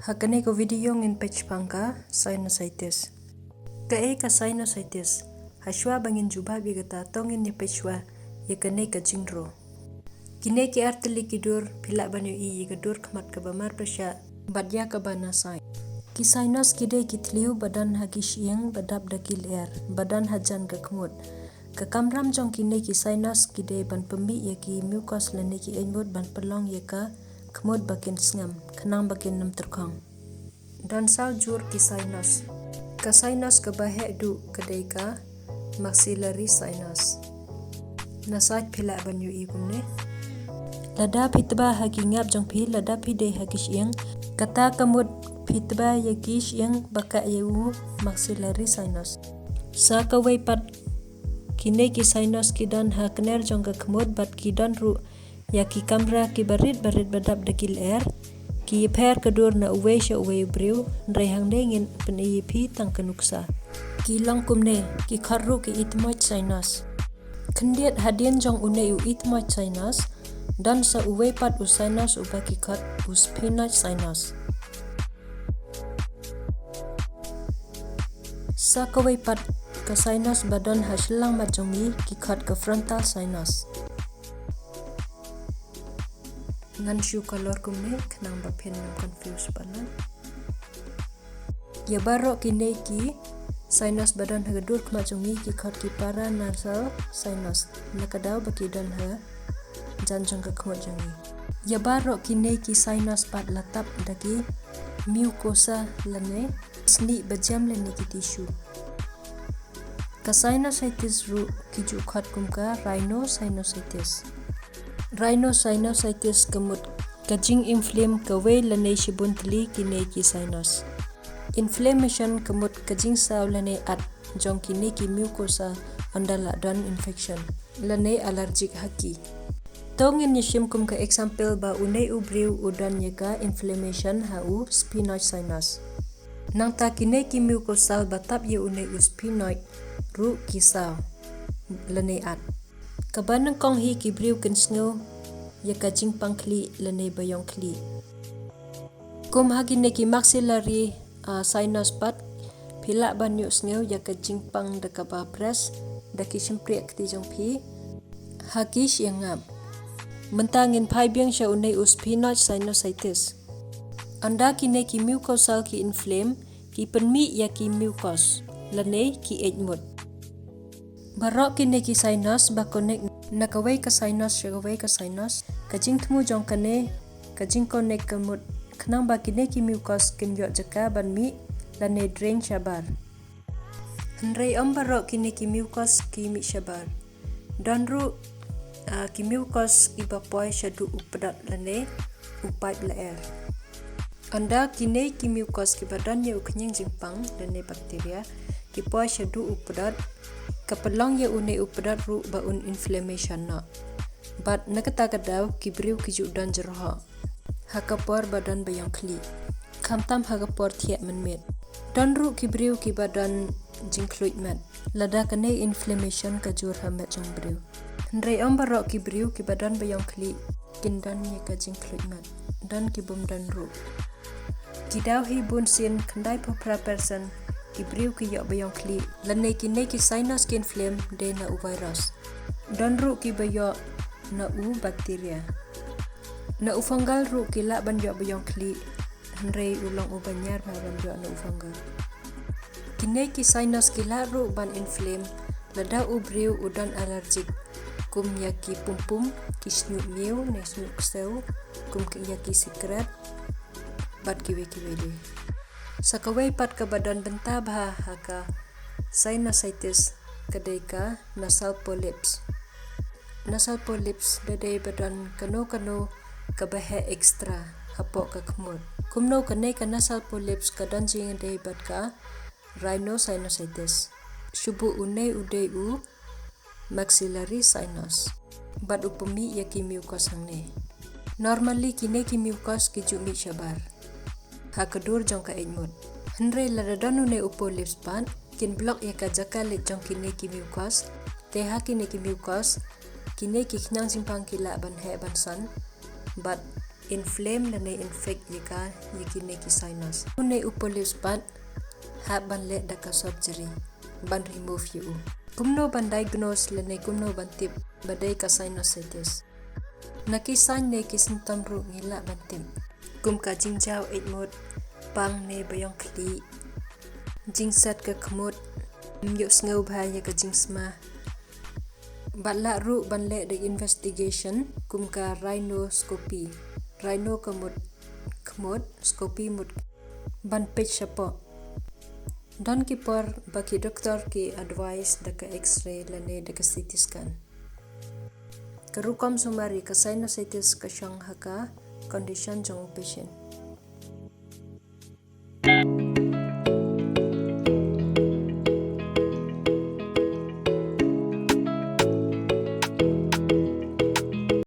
Hakane ko video ngin page pangka sinusitis. Ka sinusitis. Hashwa bangin juba bigata tongin ni pechwa yakane ka jingro. Kine ki artili kidur pila banyu i gadur kmat ka bamar pasya badya ka bana sai. Ki sinus kide kitliu badan hagish yang badab dakil air badan hajan ka kmut. Ka kamram jong kine ki sinus kide ban pembi yaki mucus lane ki enmut ban pelong yaka kmut bakin sngam kenang bakin nam terkong. Dan sau jur ki sinus. Ka sinus ka bahe du kadai ka maxillary sinus. Nasaj pila banyu i kumne. Lada pitba hagi ngap jong pi lada pide hagish yang kata kamut pitba yakish yang baka yau maxillary sinus. Sa kawai pat kine ki sinus kidan ha kner jong ka kmut bat kidan ru yaki kamra ki barit badab dakil air ki per kedur na uwe sha uwe briu nrai hang dengin pen pi tang kenuksa ki long kumne ki kharru ki itmoit sinus kendiat hadien jong une u itmoit sinus dan sa uwe pat u sinus u baki khat u spinach sinus sa kawai pat ka sinus badan haslang majongi ki khat ka frontal sinus ngan shu color kumne kenang bapen nam confuse bana ya baro kine ki sinus badan hadur kmajongi ki khat ki para nasal sinus nakadaw baki dan ha janjang ka kmajongi ya baro kine ki sinus pat latap daki mucosa lane sni bajam lane ki tissue ka sinusitis ru ki ju khat kumka rhinosinusitis Rhinosinusitis kamut kajing inflame kawai lane shibuntli kine ki sinus. Inflammation kamut kajing saw lane at jong kine ki mucosa andala dan infection lane allergic haki. Tongin yishim kum ka example ba unay ubriu udan yaka inflammation hau sphenoid sinus. Nang ta kine ki mucosal batap ye unay u sphenoid ru ki saw lane at. Kabanang kong hi ki briu ken snow ya kajing pangkli lane bayong kli. Kum hagine ki maxillary sinus pat pila banyu snow ya kajing pang da kaba press da ki simpri akti jong pi hagish yang ngam. Mentangin pai biang sya unay sphenoid sinusitis. Anda kine ki mucosal ki inflame ki penmi ya ki mucus lane ki edmut. Barok kine ki sinus ba connect nakawai ka sinus shagawai ka sinus kajing tmu jong kane kajing connect kamut kenang ba kine ki mucus kin yo jaka ban mi lane drain shabar hnrei barok kine ki mucus ki mi shabar dan ru ki mucus ibapoi shadu upadat lane upai la air anda kine ki mucus ki badan ye uknyeng jingpang lane bakteria ki poi shadu upadat kapelong ya une upadat ru baun inflammation na bat nakata kadaw kibriu kiju dan jerha hakapor badan bayang kli kamtam hakapor thiak menmet dan ru kibriu ki badan jingkluit mat lada kane inflammation kajur hamet jong briu ndrei barok kibriu ki badan bayang kli kindan ye ka jingkluit mat dan kibum dan ru kidaw hi bun sin kandai popra person kibriu ki yok bayong kli lane kine ki sinus ki inflame de na u virus dan ru ki bayok na u bakteria na u fungal ru ki la ban yok bayong kli hnrei ulong u banyar ba ban yok na u fungal kine ki sinus ki la ru ban inflame lada u briu udan allergic kum yaki pumpum ki snu miu ne snu kseu kum ki yaki secret bat ki weki sakawai pat ka badan benta bah haka sinusitis kadai ka nasal polyps dadai badan kano ka bahe extra hapok ka kmut kumno kanai ka nasal polyps kadan jing dai bat ka rhinosinusitis shubu unai udai u maxillary sinus bat upami yaki mucus hangne normally kine ki mucus ki jumi shabar hakadur jong ka edmut hnrei ladadanu ne upo lips pan kin block ya ka jakalit jong kine ki mucus te ha kine ki mucus kine ki khnang simpang kila ban he ban san but inflame lane infect yaka yakine ki sinus. Unay upolis ban ha ban le da ka surgery ban remove yu. Kumno ban diagnose lane kumno ban tip baday ka sinusitis. Nakisan ne ki symptom ru ngila ban tip. Kum ka jingjaw itmod pang ne bayong kli. Jingsat ka kmod myo sngaw bhaya ka jingsma. Batla ru banle the investigation kum ka rhinoscopy. Rhino kamut kmod scopy mut ban page po. Don ki por baki doktor ki advice da ka x-ray lane da ka CT scan. Karukom sumari ka sinusitis ka siyang haka condition jong patient.